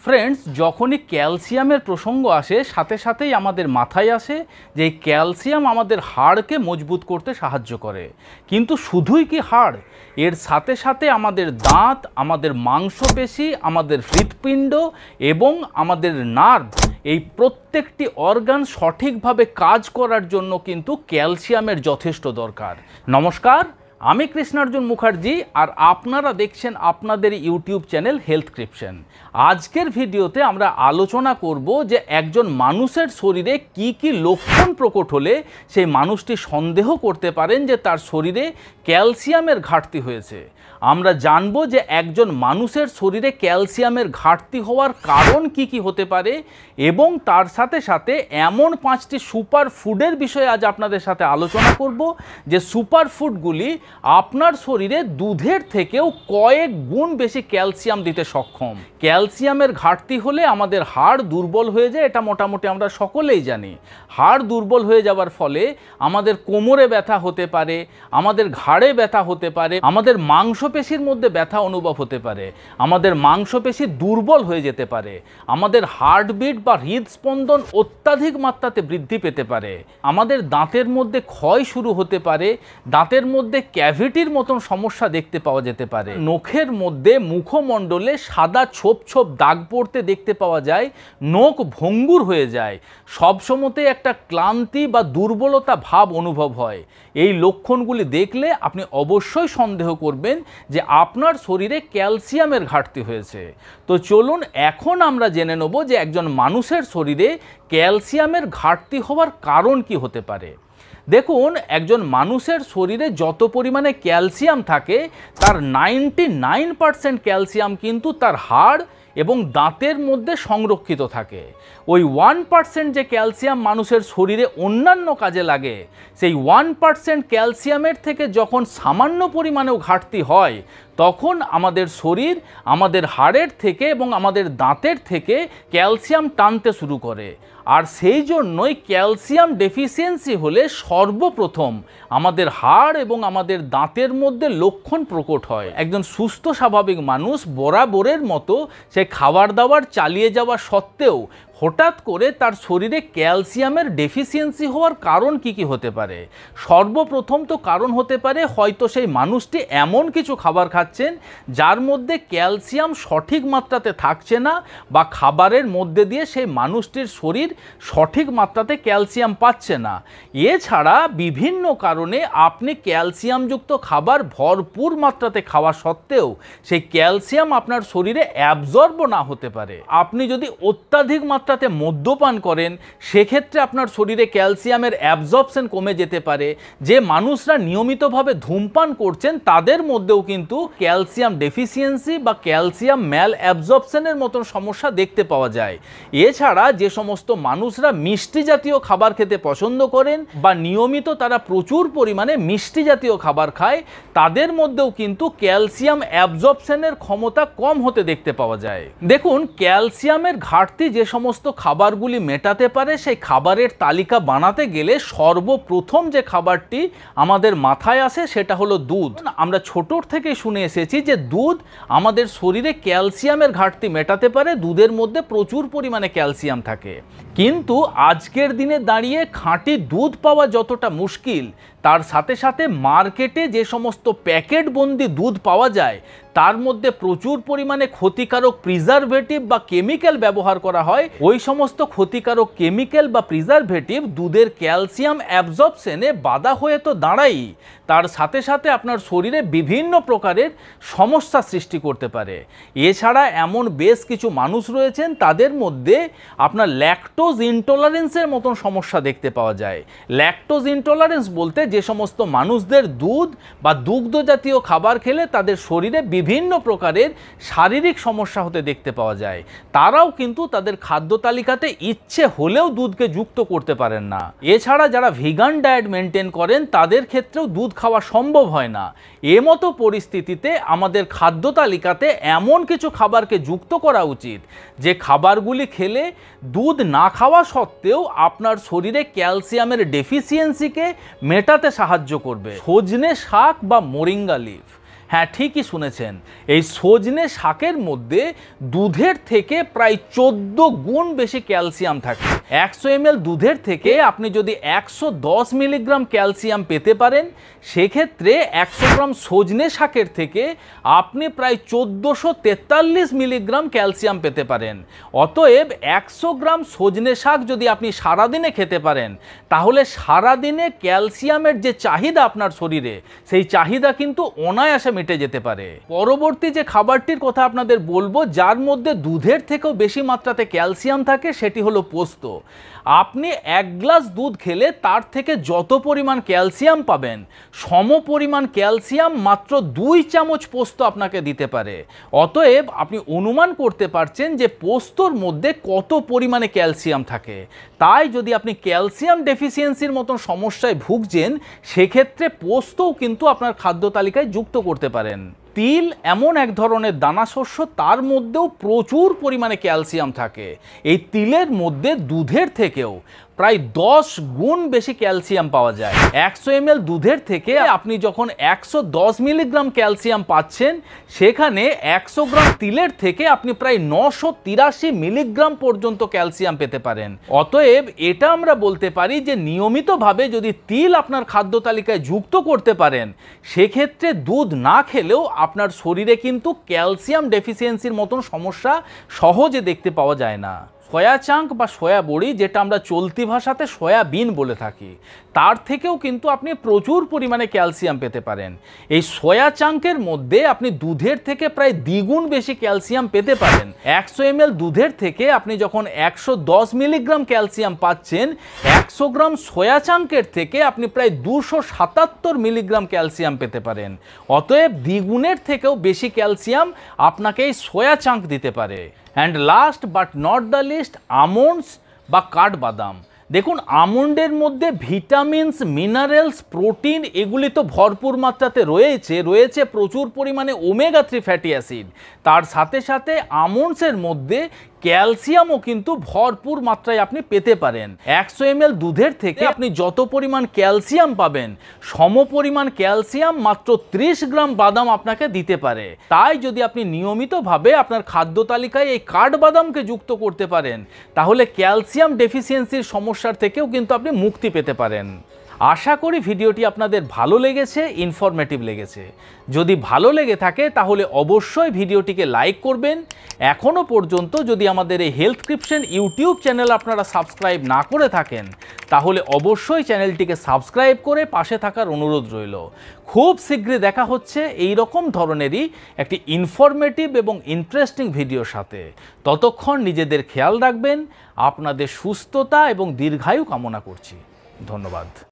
Friends, যখনই ক্যালসিয়ামের প্রসঙ্গ আসে সাথে সাথেই আমাদের মাথায় আসে যে ক্যালসিয়াম আমাদের হাড়কে মজবুত করতে সাহায্য করে। কিন্তু শুধুই কি হাড়, এর সাথে সাথে আমাদের দাঁত, আমাদের মাংসপেশি, আমাদের হৃৎপিণ্ড এবং আমাদের নার্ভ, এই প্রত্যেকটি অর্গান সঠিকভাবে কাজ করার জন্য কিন্তু ক্যালসিয়ামের যথেষ্ট দরকার। নমস্কার, আমি কৃষ্ণার্জুন মুখার্জি আর আপনারা দেখছেন আপনাদের ইউটিউব চ্যানেল হেলথক্রিপশন। আজকের ভিডিওতে আমরা আলোচনা করব যে একজন মানুষের শরীরে কি কি লক্ষণ প্রকট হলে সেই মানুষটি সন্দেহ করতে পারেন যে তার শরীরে ক্যালসিয়ামের ঘাটতি হয়েছে। আমরা জানব যে একজন মানুষের শরীরে ক্যালসিয়ামের ঘাটতি হওয়ার কারণ কি কি হতে পারে এবং তার সাথে সাথে এমন 5টি সুপার ফুডের বিষয়ে আজ আপনাদের সাথে আলোচনা করব যে সুপার ফুডগুলি আপনার শরীরে দুধের থেকেও কয়েক গুণ বেশি ক্যালসিয়াম দিতে সক্ষম। ক্যালসিয়ামের ঘাটতি হলে আমাদের হাড় দুর্বল হয়ে যায়, এটা মোটামুটি আমরা সকলেই জানি। হাড় দুর্বল হয়ে যাওয়ার ফলে আমাদের কোমরে ব্যথা হতে পারে, আমাদের ঘাড়ে ব্যথা হতে পারে, আমাদের মাংসপেশির মধ্যে ব্যথা অনুভব হতে পারে, আমাদের মাংসপেশি দুর্বল হয়ে যেতে পারে, আমাদের হার্টবিট বা হৃদস্পন্দন অত্যাধিক মাত্রাতে বৃদ্ধি পেতে পারে, আমাদের দাঁতের মধ্যে ক্ষয় শুরু হতে পারে, দাঁতের মধ্যে ক্যাভিটির মতন সমস্যা দেখতে পাওয়া যেতে পারে, নখের মধ্যে মুখমণ্ডলে সাদা ছোপ ছোপ দাগ পড়তে দেখতে পাওয়া যায়, নখ ভঙ্গুর হয়ে যায়, সবসময়তে একটা ক্লান্তি বা দুর্বলতা ভাব অনুভব হয়। এই লক্ষণগুলি দেখলে আপনি অবশ্যই সন্দেহ করবেন যে আপনার শরীরে ক্যালসিয়ামের ঘাটতি হয়েছে। তো চলুন এখন আমরা জেনে নেব যে একজন মানুষের শরীরে ক্যালসিয়ামের ঘাটতি হওয়ার কারণ কি হতে পারে। দেখুন, একজন মানুষের শরীরে যত পরিমাণে ক্যালসিয়াম থাকে তার 99% ক্যালসিয়াম কিন্তু তার হাড় এবং দাঁতের মধ্যে সংরক্ষিত থাকে। ওই 1% যে ক্যালসিয়াম মানুষের শরীরে অন্যান্য কাজে লাগে, সেই 1% ক্যালসিয়ামের থেকে যখন সামান্য পরিমাণেও ঘাটতি হয় তখন আমাদের শরীর আমাদের হাড়ের থেকে এবং আমাদের দাঁতের থেকে ক্যালসিয়াম টানতে শুরু করে। আর সেই জন্যই ক্যালসিয়াম ডেফিসিয়েন্সি হলে সর্বপ্রথম আমাদের হাড় এবং আমাদের দাঁতের মধ্যে লক্ষণ প্রকট হয়। একজন সুস্থ স্বাভাবিক মানুষ বরাবরের মতো সে খাবার দাবার চালিয়ে যাওয়া সত্ত্বেও হঠাৎ করে তার শরীরে ক্যালসিয়ামের ডেফিসিয়েন্সি হওয়ার কারণ কি কি হতে পারে। সর্বপ্রথম তো কারণ হতে পারে হয়তো সেই মানুষটি এমন কিছু খাবার খাচ্ছেন যার মধ্যে ক্যালসিয়াম সঠিক মাত্রাতে থাকছে না, বা খাবারের মধ্যে দিয়ে সেই মানুষটির শরীর সঠিক মাত্রাতে ক্যালসিয়াম পাচ্ছে না। এছাড়া বিভিন্ন কারণে আপনি ক্যালসিয়ামযুক্ত খাবার ভরপুর মাত্রাতে খাওয়া সত্ত্বেও সেই ক্যালসিয়াম আপনার শরীরে অ্যাবজর্ব না হতে পারে। আপনি যদি অত্যাধিক মাত্রাতে মদ্যপান করেন সেক্ষেত্রে আপনার শরীরে ক্যালসিয়ামের অ্যাবজর্পশন কমে যেতে পারে। যে মানুষরা নিয়মিতভাবে ধূমপান করছেন তাদের মধ্যেও কিন্তু ক্যালসিয়াম ডেফিসিয়েন্সি বা ক্যালসিয়াম ম্যাল অ্যাবজর্পশনের মতন সমস্যা দেখতে পাওয়া যায়। এছাড়া যে সমস্ত মানুষরা মিষ্টি জাতীয় খাবার খেতে পছন্দ করেন বা নিয়মিত তারা প্রচুর পরিমাণে মিষ্টি জাতীয় খাবার খায় তাদের মধ্যেও কিন্তু ক্যালসিয়াম অ্যাবজর্পশনের ক্ষমতা কম হতে দেখতে পাওয়া যায়। দেখুন, ক্যালসিয়ামের ঘাটতি যে সমস্ত খাবারগুলি মেটাতে পারে সেই খাবারের তালিকা বানাতে গেলে সর্বপ্রথম যে খাবারটি আমাদের মাথায় আসে সেটা হলো দুধ। আমরা ছোটর থেকে শুনে এসেছি যে দুধ আমাদের শরীরে ক্যালসিয়ামের ঘাটতি মেটাতে পারে, দুধের মধ্যে প্রচুর পরিমাণে ক্যালসিয়াম থাকে। কিন্তু আজকের দিনে দাঁড়িয়ে খাঁটি দুধ পাওয়া যতটা মুশকিল, তার সাথে সাথে মার্কেটে যে সমস্ত প্যাকেটবন্দি দুধ পাওয়া যায় তার মধ্যে প্রচুর পরিমাণে ক্ষতিকারক প্রিজারভেটিভ বা কেমিক্যাল ব্যবহার করা হয়। ওই সমস্ত ক্ষতিকারক কেমিক্যাল বা প্রিজারভেটিভ দুধের ক্যালসিয়াম অ্যাবজর্পশনে বাধা হয়ে তো দাঁড়াই, তার সাথে সাথে আপনার শরীরে বিভিন্ন প্রকারের সমস্যা সৃষ্টি করতে পারে। এছাড়া এমন বেশ কিছু মানুষ রয়েছেন তাদের মধ্যে আপনার ল্যাকটোজ ইনটলারেন্সের মতন সমস্যা দেখতে পাওয়া যায়। ল্যাকটোজ ইনটলারেন্স বলতে যে সমস্ত মানুষদের দুধ বা দুগ্ধ জাতীয় খাবার খেলে তাদের শরীরে বিভিন্ন প্রকারের শারীরিক সমস্যা হতে দেখতে পাওয়া যায়, তারাও কিন্তু তাদের খাদ্য তালিকাতে ইচ্ছে হলেও দুধকে যুক্ত করতে পারেন না। এছাড়া যারা ভিগান ডায়েট মেনটেন করেন তাদের ক্ষেত্রেও দুধ খাওয়া সম্ভব হয় না। এমতো পরিস্থিতিতে আমাদের খাদ্য তালিকাতে এমন কিছু খাবারকে যুক্ত করা উচিত যে খাবারগুলি খেলে দুধ না খাওয়া সত্ত্বেও আপনার শরীরে ক্যালসিয়ামের ডেফিসিয়েন্সিকে মেটাতে সাহায্য করবে। সজনে শাক বা মোরিঙ্গা লিফ, হ্যাঁ, ঠিকই শুনেছেন। এই সজনে শাকের মধ্যে দুধের থেকে প্রায় 14 গুণ বেশি ক্যালসিয়াম থাকে। 100 ml দুধের থেকে আপনি যদি 110 মিলিগ্রাম ক্যালসিয়াম পেতে পারেন, সেক্ষেত্রে 100 গ্রাম সজনে শাকের থেকে আপনি প্রায় 1443 মিলিগ্রাম ক্যালসিয়াম পেতে পারেন। অতএব 100 গ্রাম সজনে শাক যদি আপনি সারাদিনে খেতে পারেন, তাহলে সারাদিনে ক্যালসিয়ামের যে চাহিদা আপনার শরীরে, সেই চাহিদা কিন্তু অনায়াসে মিটে যেতে পারে। পরবর্তী যে খাবারটির কথা আপনাদের বলবো, যার মধ্যে দুধের থেকেও বেশি মাত্রাতে ক্যালসিয়াম থাকে, সেটি হলো পোস্ত। আপনি 1 গ্লাস দুধ খেলে তার থেকে যত পরিমাণ ক্যালসিয়াম পাবেন, সম পরিমাণ ক্যালসিয়াম মাত্র 2 চামচ পোস্ত আপনাকে দিতে পারে। অতএব আপনি অনুমান করতে পারছেন যে পোস্তর মধ্যে কত পরিমাণে ক্যালসিয়াম থাকে। তাই যদি আপনি ক্যালসিয়াম ডেফিসিয়েন্সির মতন সমস্যায় ভুগছেন, সেক্ষেত্রে পোস্তও কিন্তু আপনার খাদ্য তালিকায় যুক্ত করতে পারেন। তিল এমন এক ধরনের দানা শস্য, তার মধ্যেও প্রচুর পরিমাণে ক্যালসিয়াম থাকে। এই তিলের মধ্যে দুধের থেকেও প্রায় 10 গুণ বেশি ক্যালসিয়াম পাওয়া যায়। 100 ml দুধের থেকে আপনি যখন 110 মিলিগ্রাম ক্যালসিয়াম পাচ্ছেন, সেখানে 100 গ্রাম তিলের থেকে আপনি প্রায় 983 মিলিগ্রাম পর্যন্ত ক্যালসিয়াম পেতে পারেন। অতএব এটা আমরা বলতে পারি যে নিয়মিতভাবে যদি তিল আপনার খাদ্য তালিকায় যুক্ত করতে পারেন, সেক্ষেত্রে দুধ না খেলেও আপনার শরীরে কিন্তু ক্যালসিয়াম ডেফিসিয়েন্সির মতন সমস্যা সহজে দেখতে পাওয়া যায় না। সয়া চাঙ্ক বা সয়া বড়ি, যেটা আমরা চলতি ভাষাতে সয়াবিন বলে থাকি, তার থেকেও কিন্তু আপনি প্রচুর পরিমাণে ক্যালসিয়াম পেতে পারেন। এই সয়া চাঙ্কের মধ্যে আপনি দুধের থেকে প্রায় দ্বিগুণ বেশি ক্যালসিয়াম পেতে পারেন। 100 ml দুধের থেকে আপনি যখন 110 মিলিগ্রাম ক্যালসিয়াম পাচ্ছেন, 100 গ্রাম সয়া চাঙ্কের থেকে আপনি প্রায় 277 মিলিগ্রাম ক্যালসিয়াম পেতে পারেন। অতএব দ্বিগুণের থেকেও বেশি ক্যালসিয়াম আপনাকে এই সয়া চাঙ্ক দিতে পারে। And last but not the least, almonds বা কাঠবাদাম। দেখুন, আমন্ডের মধ্যে ভিটামিনস, মিনারেলস, প্রোটিন এগুলি তো ভরপুর মাত্রাতে রয়েছে প্রচুর পরিমাণে ওমেগা 3 ফ্যাটি অ্যাসিড। তার সাথে সাথে আমন্ডসের মধ্যে ক্যালসিয়ামও কিন্তু ভরপুর মাত্রায় আপনি পেতে পারেন। 100 ml দুধের থেকে আপনি যত পরিমাণ ক্যালসিয়াম পাবেন, সম পরিমাণ ক্যালসিয়াম মাত্র 30 গ্রাম বাদাম আপনাকে দিতে পারে। তাই যদি আপনি নিয়মিতভাবে আপনার খাদ্য তালিকায় এই কাঠবাদামকে যুক্ত করতে পারেন, তাহলে ক্যালসিয়াম ডেফিসিয়েন্সির সমস্যার থেকেও কিন্তু আপনি মুক্তি পেতে পারেন। আশা করি ভিডিওটি আপনাদের ভালো লেগেছে, ইনফরমেটিভ লেগেছে। যদি ভালো লেগে থাকে তাহলে অবশ্যই ভিডিওটিকে লাইক করবেন। এখনও পর্যন্ত যদি আমাদের এই হেলথক্রিপশন ইউটিউব চ্যানেল আপনারা সাবস্ক্রাইব না করে থাকেন, তাহলে অবশ্যই চ্যানেলটিকে সাবস্ক্রাইব করে পাশে থাকার অনুরোধ রইল। খুব শীঘ্রই দেখা হচ্ছে এই রকম ধরনেরই একটি ইনফরমেটিভ এবং ইন্টারেস্টিং ভিডিওর সাথে। ততক্ষণ নিজেদের খেয়াল রাখবেন। আপনাদের সুস্থতা এবং দীর্ঘায়ু কামনা করছি। ধন্যবাদ।